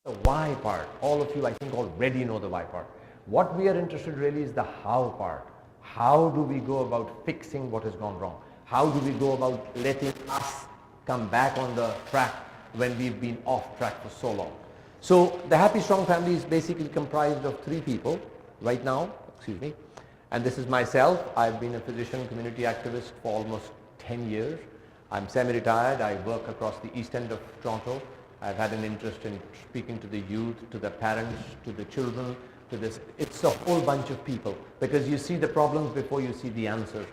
the why part. All of you, I think, already know the why part. What we are interested really is the how part. How do we go about fixing what has gone wrong? How do we go about letting us come back on the track when we've been off track for so long? So the Happy Strong family is basically comprised of 3 people right now, excuse me. And this is myself. I've been a physician community activist for almost 10 years. I'm semi-retired. I work across the east end of Toronto. I've had an interest in speaking to the youth, to the parents, to the children, to this. It's a whole bunch of people because you see the problems before you see the answers.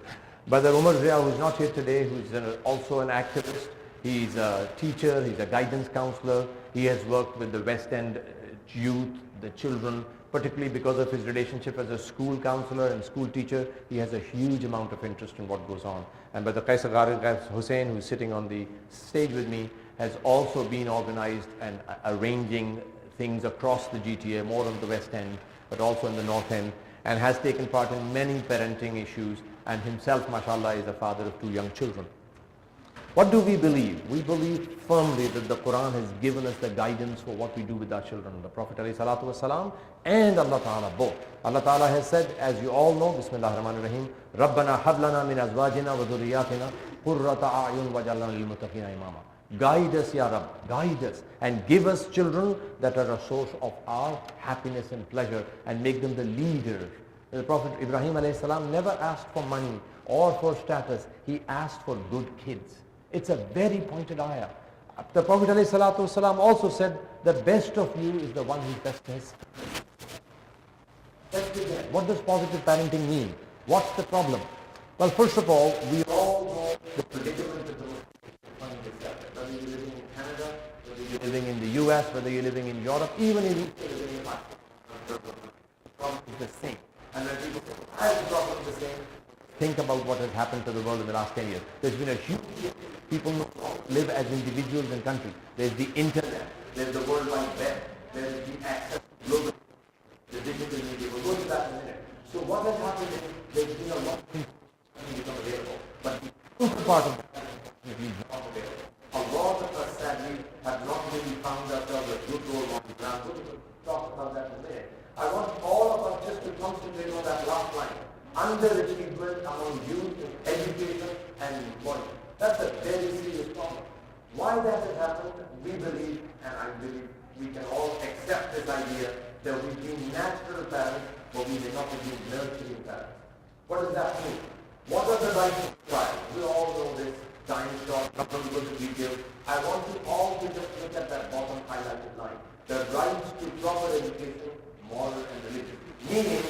Brother Umar Zia, who's not here today, who's also an activist, he's a teacher, he's a guidance counselor. He has worked with the West End youth, the children, particularly because of his relationship as a school counselor and school teacher. He has a huge amount of interest in what goes on. And Brother Qaisar Gharib Hussain, who's sitting on the stage with me, has also been organized and arranging things across the GTA, more on the West End, but also in the North End, and has taken part in many parenting issues, and himself, mashallah, is a father of 2 young children. What do we believe? We believe firmly that the Quran has given us the guidance for what we do with our children. The Prophet ﷺ and Allah Ta'ala both. Allah Ta'ala has said, as you all know, Bismillah ar-Rahman ar-Rahim, رَبَّنَا هَبْ لَنَا مِنْ أَزْوَاجِنَا وَذُرِّيَّاتِنَا قُرَّةَ أَعْيُنٍ وَاجْعَلْنَا لِلْمُتَّقِينَ إِمَامًا. Guide us, Ya Rabb, guide us, and give us children that are a source of our happiness and pleasure, and make them the leaders. The Prophet Ibrahim ﷺ never asked for money or for status. He asked for good kids. It's a very pointed ayah. The Prophet ﷺ also said, the best of you is the one who's best to his. What does positive parenting mean? What's the problem? Well, first of all, we all know the predicament of the whether you're living in Canada, whether you're living in the US, whether you're living in Europe, even if you're living in Pakistan, the problem is the same. And when people say, why is the problem the same? Think about what has happened to the world in the last 10 years. There's been a huge shift. People live as individuals and countries. There's the internet, there's the World Wide Web, there's the access to global, the digital media. We'll go to that in a minute. So what has happened is there's been a lot of things become available, but the crucial part of that is not available. A lot of us, sadly, have not really found ourselves a good role model. Now, we'll talk about that in a minute. I want all of us just to concentrate on that last line. Underachievement among youth in education and employment. That's a very serious problem. Why that has happened, we believe, and I believe we can all accept this idea, that we've been natural parents, but we may not have been nurturing parents. What does that mean? What are the rights of the child? We all know this. Time short, not going to go into details. I want you all to just look at that bottom highlighted line. The rights to proper education, moral and religious. Meaning,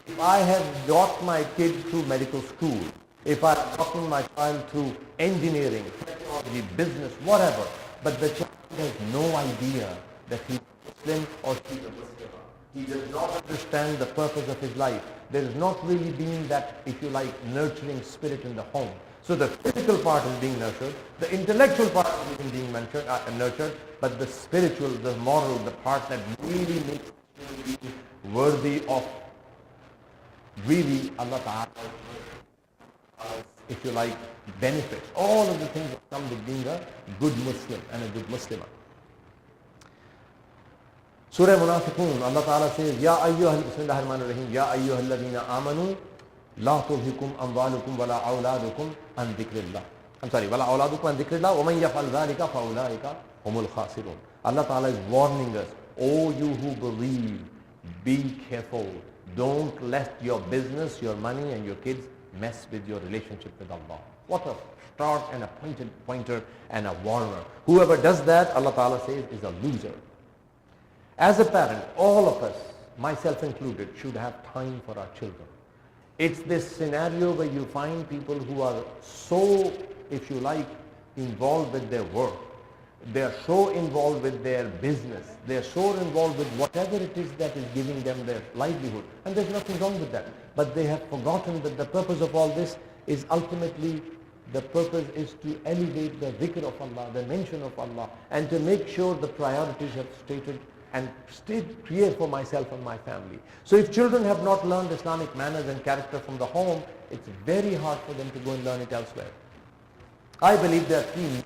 if I have got my kid through medical school, if I have gotten my child through engineering, technology, business, whatever, but the child has no idea that he's Muslim or she's a Muslim. He does not understand the purpose of his life. There has not really been that, if you like, nurturing spirit in the home. So the physical part is being nurtured, the intellectual part is being nurtured, but the spiritual, the moral, the part that really makes him worthy of really Allah Ta'ala, if you like, benefits. All of the things that come with being a good Muslim and a good Muslimah. Surah Munafiqun, Allah Ta'ala says, Ya ayyuhal, Bismillah ar-Rahman ar-Rahim, Ya ayyuhal ladhina amanu, la tulhikum amwalukum wala awladukum an dhikrillah. I'm sorry, wala awladukum an dhikrillah, wa man yaf'al dhalika fa ulaika humul khasirun. Allah Ta'ala is warning us, oh you who believe, be careful. Don't let your business, your money and your kids mess with your relationship with Allah. What a start and a pointer and a warner. Whoever does that, Allah Ta'ala says, is a loser. As a parent, all of us, myself included, should have time for our children. It's this scenario where you find people who are so, if you like, involved with their work. They're so involved with their business. They're so involved with whatever it is that is giving them their livelihood. And there's nothing wrong with that. But they have forgotten that the purpose of all this is ultimately, the purpose is to elevate the dhikr of Allah, the mention of Allah, and to make sure the priorities are stated and stayed clear for myself and my family. So if children have not learned Islamic manners and character from the home, it's very hard for them to go and learn it elsewhere. I believe there are three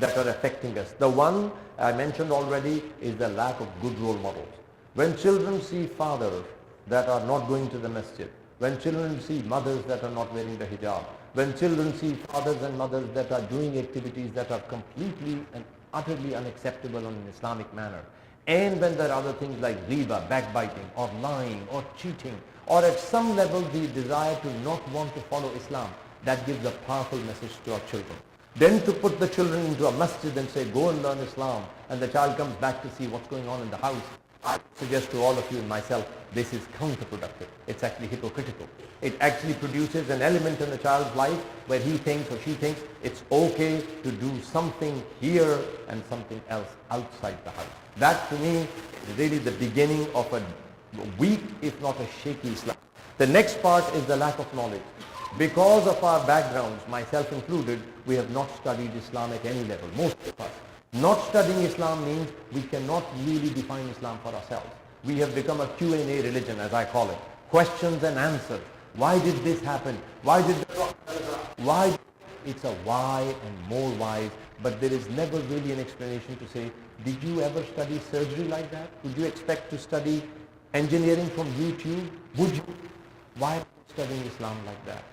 that are affecting us. The one I mentioned already is the lack of good role models. When children see fathers that are not going to the masjid, when children see mothers that are not wearing the hijab, when children see fathers and mothers that are doing activities that are completely and utterly unacceptable in an Islamic manner, and when there are other things like riba, backbiting, or lying, or cheating, or at some level the desire to not want to follow Islam, that gives a powerful message to our children. Then to put the children into a masjid and say, go and learn Islam, and the child comes back to see what's going on in the house, I suggest to all of you and myself, this is counterproductive. It's actually hypocritical. It actually produces an element in the child's life where he thinks or she thinks it's okay to do something here and something else outside the house. That to me is really the beginning of a weak, if not a shaky Islam. The next part is the lack of knowledge. Because of our backgrounds, myself included, we have not studied Islam at any level, most of us. Not studying Islam means we cannot really define Islam for ourselves. We have become a Q&A religion, as I call it. Questions and answers. Why did this happen? Why did the why? It's a why and more whys, but there is never really an explanation to say, did you ever study surgery like that? Would you expect to study engineering from YouTube? Would you? Why are you studying Islam like that?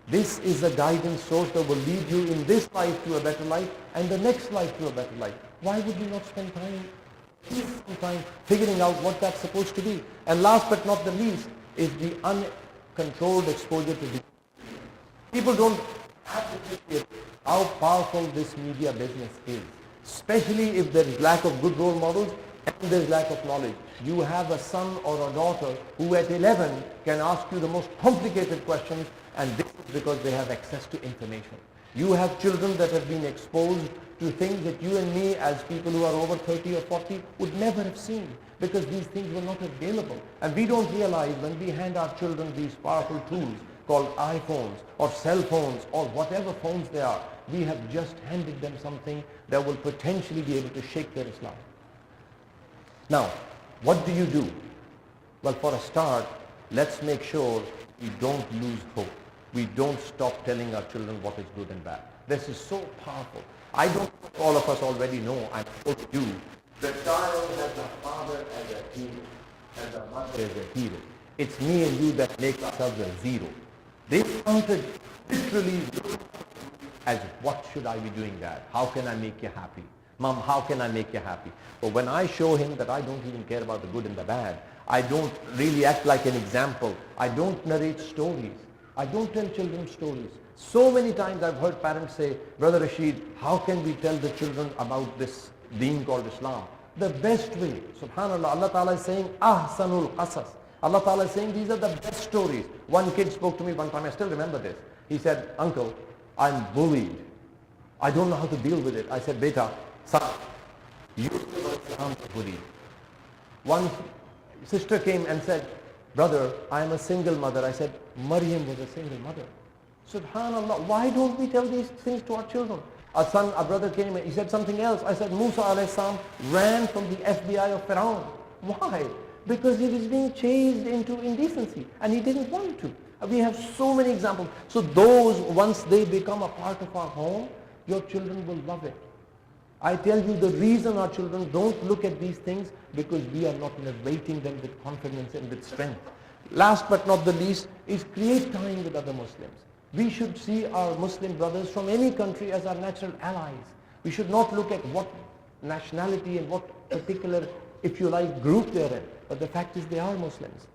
This is a guidance source that will lead you in this life to a better life and the next life to a better life. Why would you not spend time figuring out what that's supposed to be? And last but not the least is the uncontrolled exposure to the people don't have to appreciate how powerful this media business is, especially if there is lack of good role models and there is lack of knowledge. You have a son or a daughter who at 11 can ask you the most complicated questions, and this is because they have access to information. You have children that have been exposed to things that you and me as people who are over 30 or 40 would never have seen, because these things were not available. And we don't realize when we hand our children these powerful tools called iPhones or cell phones or whatever phones they are, we have just handed them something that will potentially be able to shake their Islam. Now, what do you do? Well, for a start, let's make sure we don't lose hope. We don't stop telling our children what is good and bad. This is so powerful. I don't think all of us already know, I'm sure you do. The child has a father as a hero and the mother as a hero. It's me and you that make ourselves a zero. They counted literally as what should I be doing that? How can I make you happy? Mom, how can I make you happy? But when I show him that I don't even care about the good and the bad, I don't really act like an example. I don't narrate stories. I don't tell children stories. So many times I've heard parents say, Brother Rashid, how can we tell the children about this deen called Islam? The best way, subhanAllah, Allah Ta'ala is saying, Ahsanul Qasas. Allah Ta'ala is saying these are the best stories. One kid spoke to me one time, I still remember this. He said, Uncle, I'm bullied. I don't know how to deal with it. I said, Beta, son, you are bullied. One sister came and said, Brother, I am a single mother. I said, Maryam was a single mother. Subhanallah, why don't we tell these things to our children? A brother came and he said something else. I said, Musa alayhi salam ran from the FBI of Pharaoh. Why? Because he was being chased into indecency and he didn't want to. We have so many examples. So those, once they become a part of our home, your children will love it. I tell you the reason our children don't look at these things, because we are not narrating them with confidence and with strength. Last but not the least is create time with other Muslims. We should see our Muslim brothers from any country as our natural allies. We should not look at what nationality and what particular, if you like, group they're in. But the fact is they are Muslims.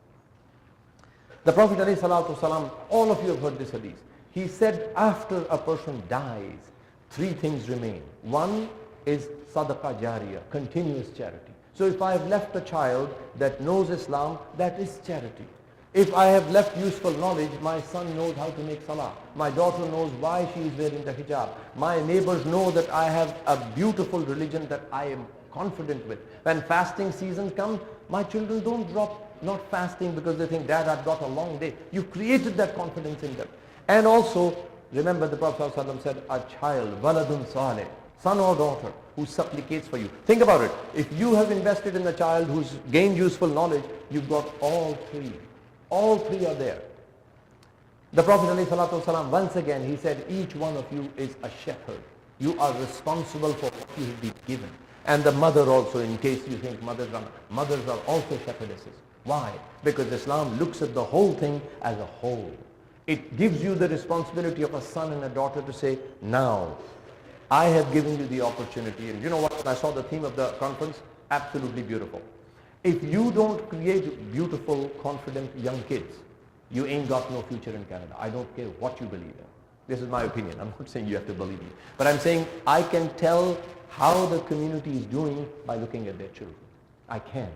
The Prophet ﷺ, all of you have heard this hadith. He said after a person dies, three things remain. One is sadaqah jariyah, continuous charity. So if I have left a child that knows Islam, that is charity. If I have left useful knowledge, my son knows how to make salah. My daughter knows why she is wearing the hijab. My neighbors know that I have a beautiful religion that I am confident with. When fasting season comes, my children don't drop not fasting because they think, Dad, I've got a long day. You created that confidence in them. And also, remember the Prophet ﷺ said, a child, waladun salih, son or daughter, who supplicates for you. Think about it. If you have invested in a child who's gained useful knowledge, you've got all three. All three are there. The Prophet ﷺ, once again, he said, each one of you is a shepherd. You are responsible for what you have been given. And the mother also, in case you think mothers are also shepherdesses. Why? Because Islam looks at the whole thing as a whole. It gives you the responsibility of a son and a daughter to say, now, I have given you the opportunity. And you know what? When I saw the theme of the conference, absolutely beautiful. If you don't create beautiful, confident young kids, you ain't got no future in Canada. I don't care what you believe in. This is my opinion. I'm not saying you have to believe me. But I'm saying I can tell how the community is doing by looking at their children. I can.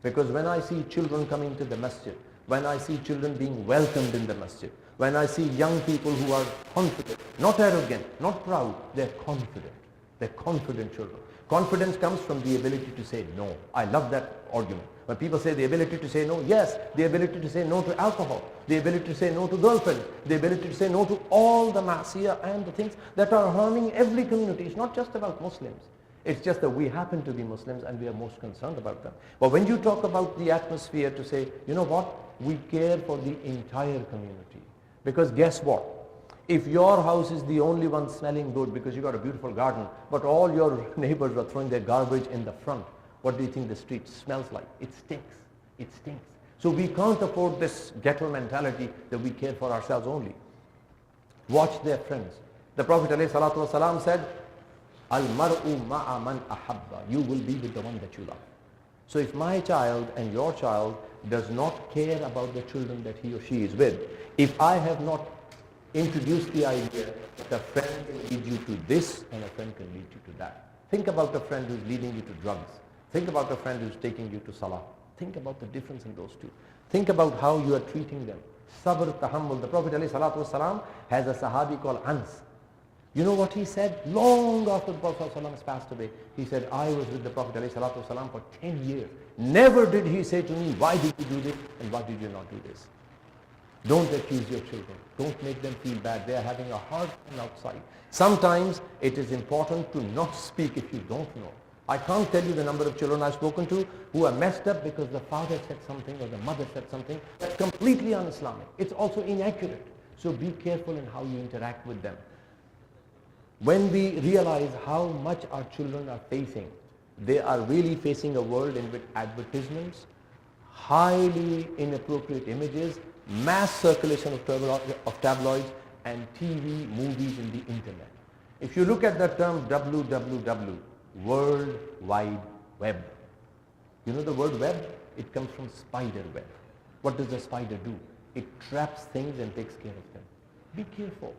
Because when I see children coming to the masjid, when I see children being welcomed in the masjid, when I see young people who are confident, not arrogant, not proud, they're confident. They're confident children. Confidence comes from the ability to say no. I love that argument. When people say the ability to say no, yes, the ability to say no to alcohol, the ability to say no to girlfriends, the ability to say no to all the ma'asiyah and the things that are harming every community. It's not just about Muslims. It's just that we happen to be Muslims and we are most concerned about them. But when you talk about the atmosphere to say, you know what, we care for the entire community. Because guess what? If your house is the only one smelling good because you got a beautiful garden, but all your neighbors are throwing their garbage in the front, what do you think the street smells like? It stinks. It stinks. So we can't afford this ghetto mentality that we care for ourselves only. Watch their friends. The Prophet ﷺ said, Al-mar'u ma'a man ahabba. You will be with the one that you love. So if my child and your child does not care about the children that he or she is with, if I have not introduced the idea that a friend can lead you to this and a friend can lead you to that. Think about a friend who's leading you to drugs. Think about a friend who's taking you to salah. Think about the difference in those two. Think about how you are treating them. Sabr, tahammul. The Prophet ﷺ has a sahabi called Ans. You know what he said? Long after the Prophet ﷺ has passed away, he said, I was with the Prophet ﷺ for 10 years. Never did he say to me, why did you do this and why did you not do this? Don't accuse your children. Don't make them feel bad. They are having a hard time outside. Sometimes it is important to not speak if you don't know. I can't tell you the number of children I've spoken to who are messed up because the father said something or the mother said something that's completely un-Islamic. It's also inaccurate. So be careful in how you interact with them. When we realize how much our children are facing, they are really facing a world in which advertisements, highly inappropriate images, mass circulation of tabloids, and TV, movies, and the internet. If you look at the term www, World Wide Web. You know the word web? It comes from spider web. What does a spider do? It traps things and takes care of them. Be careful.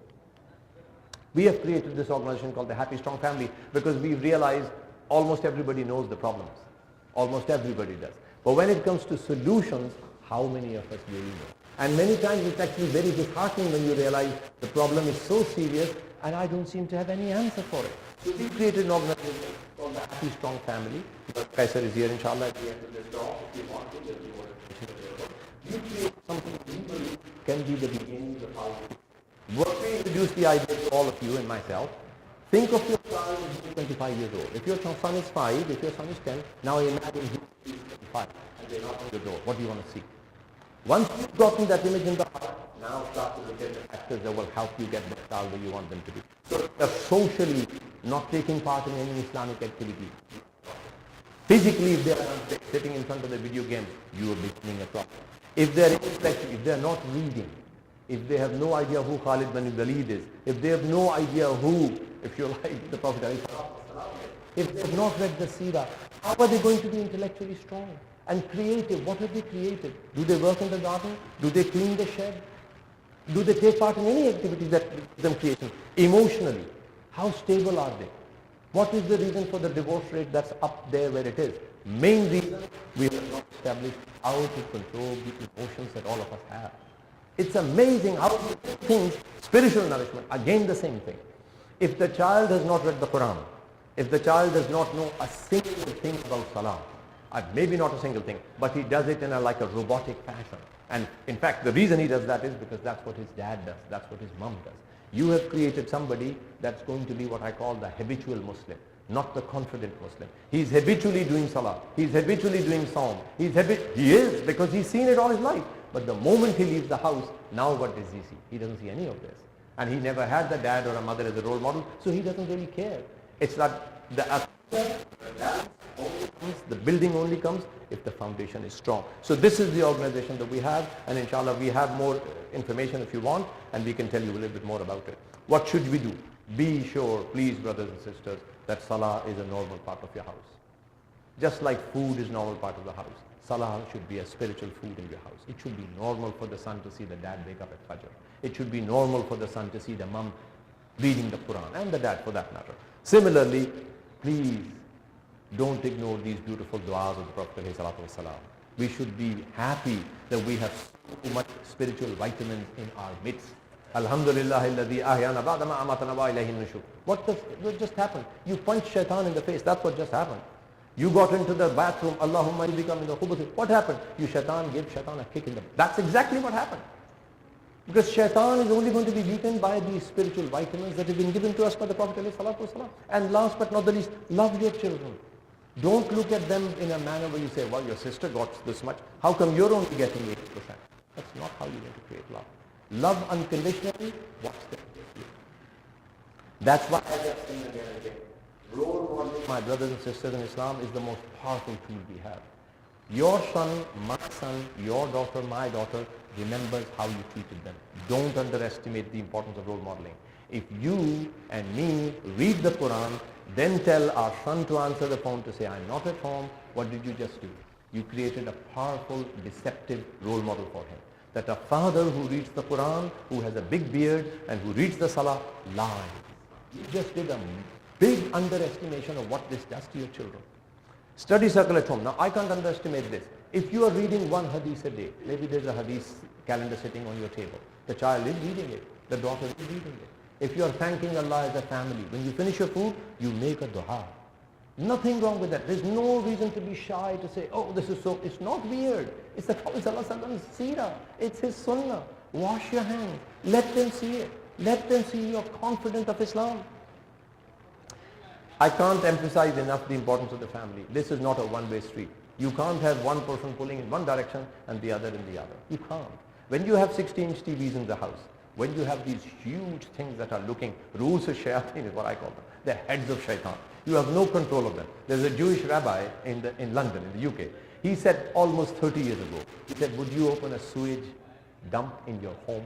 We have created this organization called the Happy Strong Family because we realize almost everybody knows the problems. Almost everybody does. But when it comes to solutions, how many of us really know? And many times it's actually very disheartening when you realize the problem is so serious and I don't seem to have any answer for it. So we created an organization called the Happy Strong Family. Kaisar is here, inshallah, at the end of this talk. If you want to, there'll be more information available. You create something we believe can be the beginning of our life. What we introduce the idea to all of you and myself, think of your child as 25 years old. If your son is 5, if your son is 10, now imagine he's 25 and they're not on the door. What do you want to see? Once you've gotten that image in the heart, now start to look at the factors that will help you get the child where you want them to be. So socially, not taking part in any Islamic activity. Physically, if they are not sitting in front of the video game, you are becoming a problem. If they are intellectual, if they are not reading, if they have no idea who Khalid bin Walid is, if they have no idea who, if you like, the Prophet, if they have not read the Seerah, how are they going to be intellectually strong and creative? What have they created? Do they work in the garden? Do they clean the shed? Do they take part in any activities that give them creation? Emotionally, how stable are they? What is the reason for the divorce rate that's up there where it is? Main reason, we have not established how to control the emotions that all of us have. It's amazing how things, spiritual nourishment, again the same thing. If the child has not read the Quran, if the child does not know a single thing about Salah, maybe not a single thing, but he does it in like a robotic fashion. And in fact, the reason he does that is because that's what his dad does, that's what his mom does. You have created somebody that's going to be what I call the habitual Muslim, not the confident Muslim. He's habitually doing Salah, he's habitually doing Psalm, he is because he's seen it all his life. But the moment he leaves the house, now what does he see? He doesn't see any of this. And he never had the dad or a mother as a role model, so he doesn't really care. It's that the building only comes if the foundation is strong. So this is the organization that we have, and inshallah we have more information if you want, and we can tell you a little bit more about it. What should we do? Be sure, please brothers and sisters, that salah is a normal part of your house. Just like food is normal part of the house, salah should be a spiritual food in your house. It should be normal for the son to see the dad wake up at Fajr. It should be normal for the son to see the mum reading the Quran, and the dad for that matter. Similarly, please don't ignore these beautiful du'as of the Prophet ﷺ. We should be happy that we have so much spiritual vitamins in our midst. Alhamdulillah alladhi ahyana ba'da ma amatana wa ilayhi nushur. What just happened? You punched shaitan in the face. That's what just happened. You got into the bathroom. Allahumma bika min al-khubuth. What happened? You gave shaitan a kick in the... That's exactly what happened. Because shaitan is only going to be weakened by these spiritual vitamins that have been given to us by the Prophet ﷺ. And last but not the least, love your children. Don't look at them in a manner where you say, well, your sister got this much. How come you're only getting 80%? That's not how you're going to create love. Love unconditionally, watch them. That's why I have seen again and again. Role model, my brothers and sisters in Islam, is the most powerful tool we have. Your son, my son, your daughter, my daughter remembers how you treated them. Don't underestimate the importance of role modeling. If you and me read the Quran, then tell our son to answer the phone to say, I'm not at home, what did you just do? You created a powerful, deceptive role model for him. That a father who reads the Quran, who has a big beard and who reads the Salah, lies. You just did a big underestimation of what this does to your children. Study circle at home. Now I can't underestimate this. If you are reading one hadith a day, maybe there's a hadith calendar sitting on your table. The child is reading it. The daughter is reading it. If you are thanking Allah as a family, when you finish your food, you make a dua. Nothing wrong with that. There's no reason to be shy to say, oh, this is so, it's not weird. It's the Prophet's seerah. It's his sunnah. Wash your hands. Let them see it. Let them see you're confident of Islam. I can't emphasize enough the importance of the family. This is not a one-way street. You can't have one person pulling in one direction and the other in the other. You can't. When you have 16-inch TVs in the house, when you have these huge things that are looking, rules of shayateen is what I call them. They're heads of shaitan. You have no control of them. There's a Jewish rabbi in London, in the UK. He said almost 30 years ago, he said, would you open a sewage dump in your home?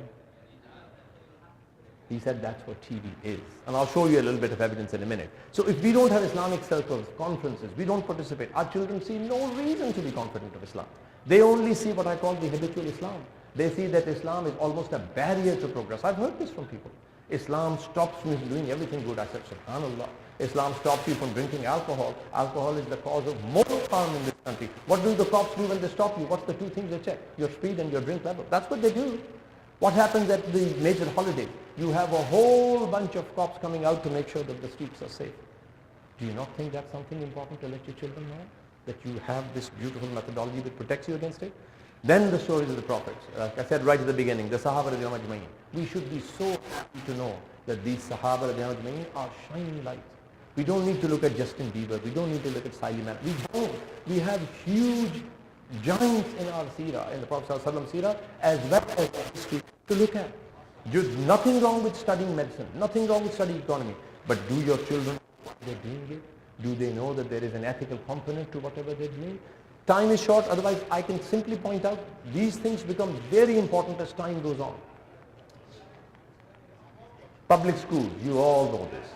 He said that's what TV is. And I'll show you a little bit of evidence in a minute. So if we don't have Islamic circles, conferences, we don't participate, our children see no reason to be confident of Islam. They only see what I call the habitual Islam. They see that Islam is almost a barrier to progress. I've heard this from people. Islam stops me from doing everything good. I said, subhanallah. Islam stops you from drinking alcohol. Alcohol is the cause of more harm in this country. What do the cops do when they stop you? What's the two things they check? Your speed and your drink level. That's what they do. What happens at the major holidays? You have a whole bunch of cops coming out to make sure that the streets are safe. Do you not think that's something important to let your children know? That you have this beautiful methodology that protects you against it? Then the stories of the prophets. Like I said right at the beginning, the Sahaba radiallahu ajma'in. We should be so happy to know that these Sahaba radiallahu ajma'in are shining lights. We don't need to look at Justin Bieber. We don't need to look at Siley Man. We don't. We have huge giants in our seerah, in the Prophet ﷺ seerah, as well as history to look at. Nothing wrong with studying medicine. Nothing wrong with studying economy. But do your children know what they're doing it? Do they know that there is an ethical component to whatever they're doing? Time is short, otherwise I can simply point out these things become very important as time goes on. Public schools, you all know this.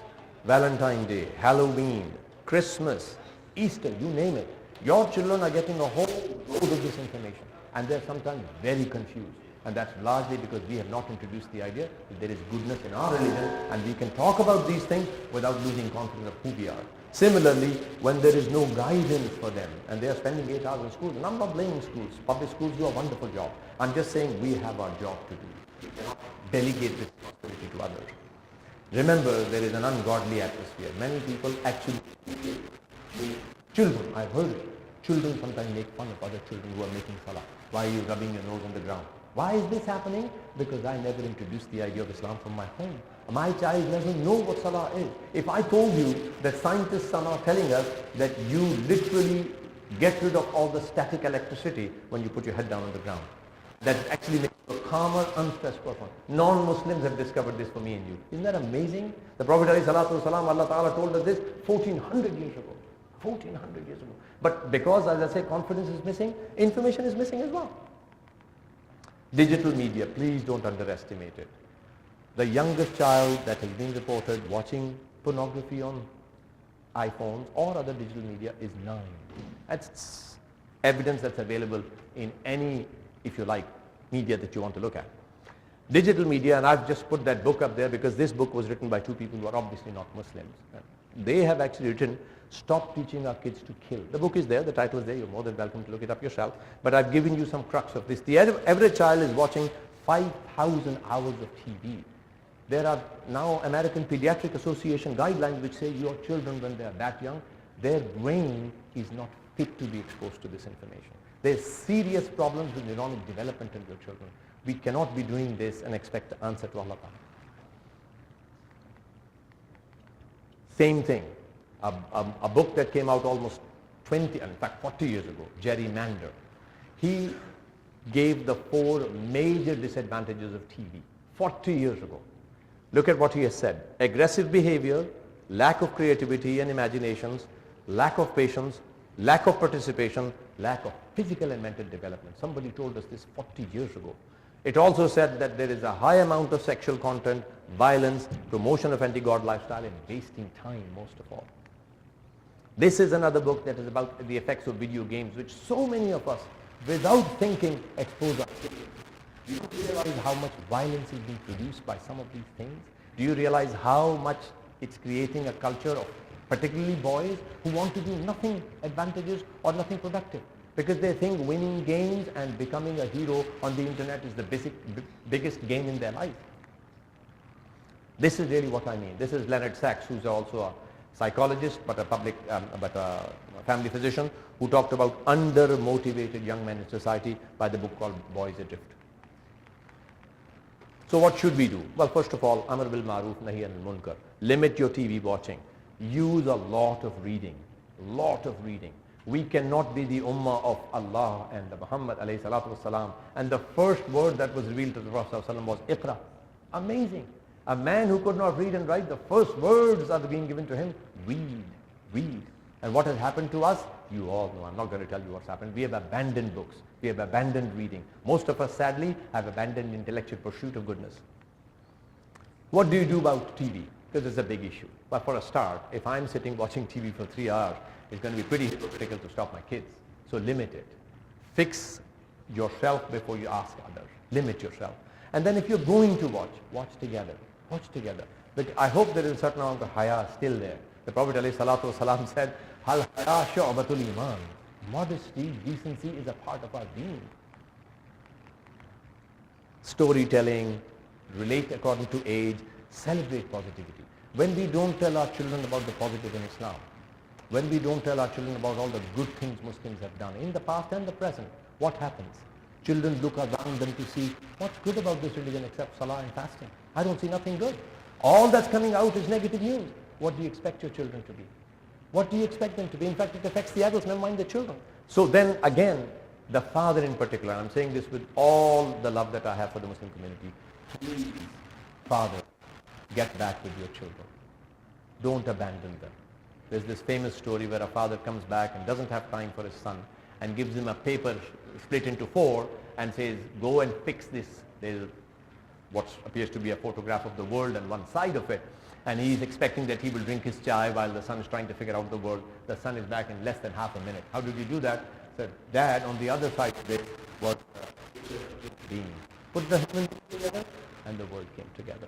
Valentine's Day, Halloween, Christmas, Easter, you name it. Your children are getting a whole load of this information and they're sometimes very confused. And that's largely because we have not introduced the idea that there is goodness in our religion and we can talk about these things without losing confidence of who we are. Similarly, when there is no guidance for them and they are spending 8 hours in school, and I'm not blaming schools, public schools do a wonderful job. I'm just saying we have our job to do. We cannot delegate responsibility to others. Remember, there is an ungodly atmosphere. Many people actually, children, I've heard it, children sometimes make fun of other children who are making salah. Why are you rubbing your nose on the ground? Why is this happening? Because I never introduced the idea of Islam from my home. My child doesn't know what salah is. If I told you that scientists are now telling us that you literally get rid of all the static electricity when you put your head down on the ground, that actually makes you a calmer, unstressed person. Non-Muslims have discovered this for me and you. Isn't that amazing? The Prophet ﷺ, Allah Ta'ala told us this 1400 years ago. 1400 years ago. But because, as I say, confidence is missing, information is missing as well. Digital media, please don't underestimate it. The youngest child that has been reported watching pornography on iPhones or other digital media is 9. That's evidence that's available in any, if you like, media that you want to look at. Digital media, and I've just put that book up there because this book was written by two people who are obviously not Muslims. They have actually written, Stop Teaching Our Kids to Kill. The book is there, the title is there, you're more than welcome to look it up yourself. But I've given you some crux of this. The average child is watching 5,000 hours of TV. There are now American Pediatric Association guidelines which say your children, when they are that young, their brain is not fit to be exposed to this information. There's serious problems with neuronic development in your children. We cannot be doing this and expect the answer to Allah Ta'ala. Same thing. A book that came out almost 20, in fact 40 years ago, Gerrymander. He gave the 4 major disadvantages of TV 40 years ago. Look at what he has said. Aggressive behavior, lack of creativity and imaginations, lack of patience, lack of participation, lack of physical and mental development. Somebody told us this 40 years ago. It also said that there is a high amount of sexual content, violence, promotion of anti-God lifestyle, and wasting time most of all. This is another book that is about the effects of video games, which so many of us, without thinking, expose our children. Do you realize how much violence is being produced by some of these things? Do you realize how much it's creating a culture of particularly boys who want to do nothing advantageous or nothing productive? Because they think winning games and becoming a hero on the internet is the biggest game in their life. This is really what I mean. This is Leonard Sachs, who's also a psychologist but a family physician, who talked about under-motivated young men in society by the book called Boys Adrift. So what should we do? Well, first of all, Amr bil Maruf, Nahi anil Munkar. Limit your TV watching. Use a lot of reading. We cannot be the Ummah of Allah and the Muhammad alayhi salatu wasalam. And the first word that was revealed to the Prophet was Iqra. Amazing. A man who could not read and write, the first words are being given to him, read. And what has happened to us? You all know. I'm not going to tell you what's happened. We have abandoned books. We have abandoned reading. Most of us, sadly, have abandoned intellectual pursuit of goodness. What do you do about TV? Because it's a big issue. But for a start, if I'm sitting watching TV for 3 hours, it's going to be pretty hypocritical to stop my kids. So limit it. Fix yourself before you ask others. Limit yourself. And then if you're going to watch together. But I hope there is a certain amount of haya still there. The Prophet ﷺ said, Hal haya shu'batul iman. Modesty, decency is a part of our deen. Storytelling, relate according to age, celebrate positivity. When we don't tell our children about the positive in Islam, when we don't tell our children about all the good things Muslims have done in the past and the present, what happens? Children look around them to see what's good about this religion except salah and fasting. I don't see nothing good. All that's coming out is negative news. What do you expect your children to be? What do you expect them to be? In fact, it affects the adults, never mind the children. So then again, the father in particular, I'm saying this with all the love that I have for the Muslim community, please, father, get back with your children. Don't abandon them. There's this famous story where a father comes back and doesn't have time for his son and gives him a paper split into 4 and says, go and fix this. There's what appears to be a photograph of the world on one side of it. And he's expecting that he will drink his chai while the son is trying to figure out the world. The son is back in less than half a minute. How did you do that? Said, Dad, on the other side of it was being. Put the human together and the world came together.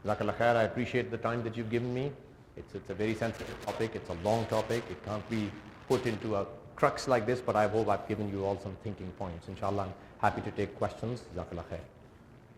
Jazakallah khair, I appreciate the time that you've given me. It's a very sensitive topic. It's a long topic. It can't be put into a crux like this, but I hope I've given you all some thinking points. Inshallah, I'm happy to take questions. Jazakallah khair.